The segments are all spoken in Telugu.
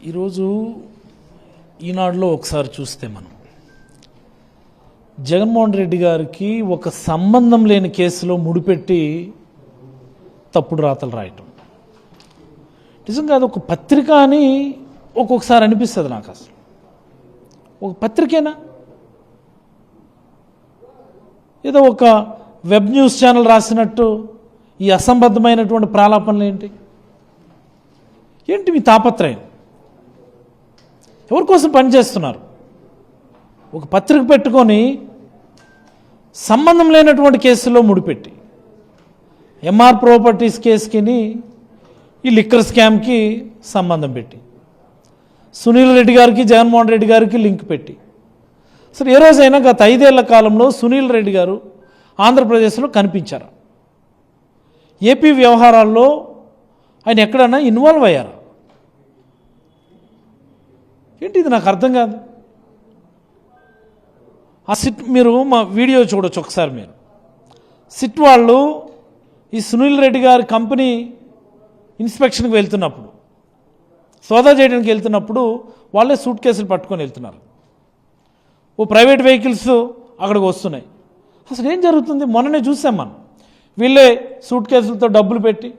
ఈరోజు ఈనాడులో ఒకసారి చూస్తే మనం జగన్మోహన్ రెడ్డి గారికి ఒక సంబంధం లేని కేసులో ముడిపెట్టి తప్పుడు రాతలు రాయటం నిజంగా అది ఒక పత్రిక అని ఒక్కొక్కసారి అనిపిస్తుంది నాకు. అసలు ఒక పత్రికేనా, ఏదో ఒక వెబ్ న్యూస్ ఛానల్ రాసినట్టు ఈ అసంబద్ధమైనటువంటి ప్రాలాపనలు ఏంటి మీ తాపత్రయం? ఎవరి కోసం పనిచేస్తున్నారు? ఒక పత్రిక పెట్టుకొని సంబంధం లేనటువంటి కేసుల్లో ముడిపెట్టి ఎంఆర్ ప్రాపర్టీస్ కేసుకి ఈ లిక్కర్ స్కామ్కి సంబంధం పెట్టి సునీల్ రెడ్డి గారికి జగన్మోహన్ రెడ్డి గారికి లింక్ పెట్టి అసలు ఏ రోజైనా గత 5 ఏళ్ల కాలంలో సునీల్ రెడ్డి గారు ఆంధ్రప్రదేశ్లో కనిపించారా? ఏపీ వ్యవహారాల్లో ఆయన ఎక్కడన్నా ఇన్వాల్వ్ అయ్యారా? ఏంటి ఇది నాకు అర్థం కాదు. ఆ సిట్ మీరు మా వీడియో చూడొచ్చు ఒకసారి. మీరు సిట్ వాళ్ళు ఈ సునీల్ రెడ్డి గారి కంపెనీ ఇన్స్పెక్షన్కి వెళ్తున్నప్పుడు, సోదా చేయడానికి వెళ్తున్నప్పుడు వాళ్ళే సూట్ కేసులు పట్టుకొని వెళ్తున్నారు. ఓ ప్రైవేట్ వెహికల్స్ అక్కడికి వస్తున్నాయి. అసలు ఏం జరుగుతుంది? మొన్ననే చూసాం మనం. వీళ్ళే సూట్ కేసులతో డబ్బులు పెట్టి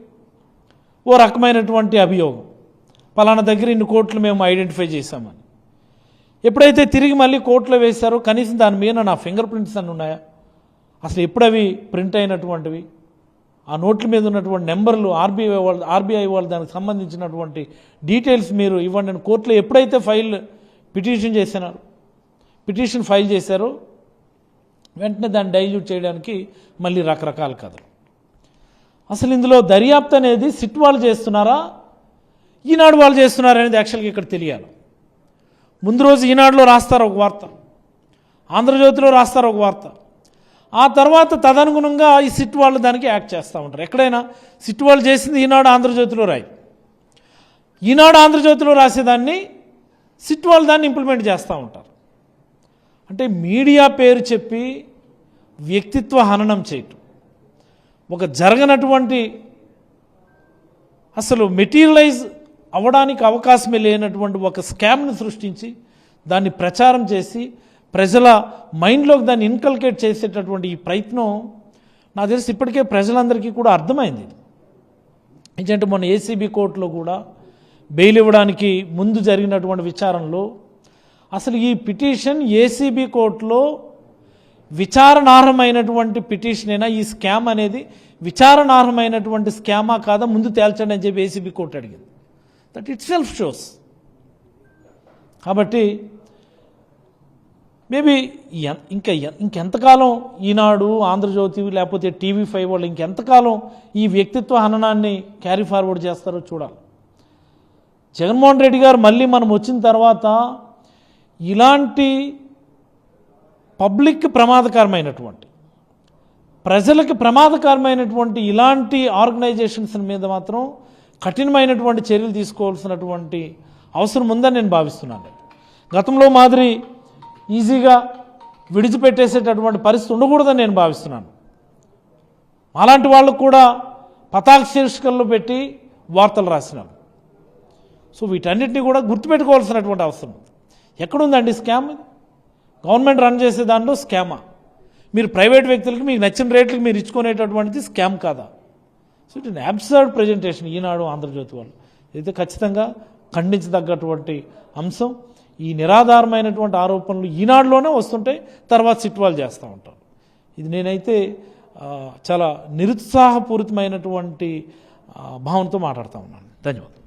ఓ రకమైనటువంటి అభియోగం, పలానా దగ్గర ఇన్ని కోట్లు మేము ఐడెంటిఫై చేశామని. ఎప్పుడైతే తిరిగి మళ్ళీ కోర్టులో వేశారో కనీసం దాని మీద నా ఫింగర్ ప్రింట్స్ అన్నీ ఉన్నాయా? అసలు ఎప్పుడు అవి ప్రింట్ అయినటువంటివి? ఆ నోట్ల మీద ఉన్నటువంటి నెంబర్లు ఆర్బీఐ వాళ్ళు దానికి సంబంధించినటువంటి డీటెయిల్స్ మీరు ఇవ్వండి అని కోర్టులో ఎప్పుడైతే పిటిషన్ ఫైల్ చేశారో వెంటనే దాన్ని డైల్యూట్ చేయడానికి మళ్ళీ రకరకాల కథలు. అసలు ఇందులో దర్యాప్తు అనేది సిట్ వాళ్ళు చేస్తున్నారా, ఈనాడు వాళ్ళు చేస్తున్నారా అనేది యాక్చువల్గా ఇక్కడ తెలియాలి. ముందు రోజు ఈనాడులో రాస్తారు ఒక వార్త, ఆంధ్రజ్యోతిలో రాస్తారు ఒక వార్త, ఆ తర్వాత తదనుగుణంగా ఈ సిట్ వాళ్ళు దానికి యాక్ట్ చేస్తూ ఉంటారు. ఎక్కడైనా సిట్ వాళ్ళు చేసింది ఈనాడు ఆంధ్రజ్యోతిలో రాయి, ఈనాడు ఆంధ్రజ్యోతిలో రాసేదాన్ని సిట్ వాళ్ళు దాన్ని ఇంప్లిమెంట్ చేస్తూ ఉంటారు. అంటే మీడియా పేరు చెప్పి వ్యక్తిత్వ హననం చేయటం, ఒక జరగనటువంటి అసలు మెటీరియలైజ్ అవ్వడానికి అవకాశమే లేనటువంటి ఒక స్కామ్ని సృష్టించి దాన్ని ప్రచారం చేసి ప్రజల మైండ్లోకి దాన్ని ఇన్కల్కేట్ చేసేటటువంటి ఈ ప్రయత్నం నాకు తెలిసి ఇప్పటికే ప్రజలందరికీ కూడా అర్థమైంది. ఎందుకంటే మొన్న ఏసీబీ కోర్టులో కూడా బెయిల్ ఇవ్వడానికి ముందు జరిగినటువంటి విచారణలో అసలు ఈ పిటిషన్ ఏసీబీ కోర్టులో విచారణార్హమైనటువంటి పిటిషన్ అయినా, ఈ స్కామ్ అనేది విచారణార్హమైనటువంటి స్కామా కాదా ముందు తేల్చండి అని చెప్పి ఏసీబీ కోర్టు అడిగింది. That it self shows. కాబట్టి మేబీ ఇంకెంతకాలం ఈనాడు, ఆంధ్రజ్యోతి లేకపోతే TV5 వాళ్ళు ఇంకెంతకాలం ఈ వ్యక్తిత్వ హననాన్ని క్యారీ ఫార్వర్డ్ చేస్తారో చూడాలి. జగన్మోహన్ రెడ్డి గారు మళ్ళీ మనం వచ్చిన తర్వాత ఇలాంటి పబ్లిక్ ప్రమాదకరమైనటువంటి, ప్రజలకు ప్రమాదకరమైనటువంటి ఇలాంటి ఆర్గనైజేషన్స్ మీద మాత్రం కఠినమైనటువంటి చర్యలు తీసుకోవాల్సినటువంటి అవసరం ఉందని నేను భావిస్తున్నాను. గతంలో మాదిరి ఈజీగా విడిచిపెట్టేసేటటువంటి పరిస్థితి ఉండకూడదని నేను భావిస్తున్నాను. అలాంటి వాళ్ళకు కూడా పతాక శీర్షికల్లో పెట్టి వార్తలు రాసినారు. సో వీటన్నిటిని కూడా గుర్తుపెట్టుకోవాల్సినటువంటి అవసరం ఉంది. ఎక్కడుందండి స్కామ్? గవర్నమెంట్ రన్ చేసే దాంట్లో స్కామా? మీరు ప్రైవేట్ వ్యక్తులకి మీకు నచ్చిన రేట్లకు మీరు ఇచ్చుకునేటటువంటిది స్కామ్ కాదా? So it in absurd presentation Eenadu, Andhrajyothi వాళ్ళు. అయితే ఖచ్చితంగా ఖండించదగ్గటువంటి అంశం. ఈ నిరాధారమైనటువంటి ఆరోపణలు ఈనాడులోనే వస్తుంటాయి, తర్వాత సిట్ వాళ్ళు చేస్తూ ఉంటారు. ఇది నేనైతే చాలా నిరుత్సాహపూరితమైనటువంటి భావనతో మాట్లాడుతూ ఉన్నాను. ధన్యవాదాలు.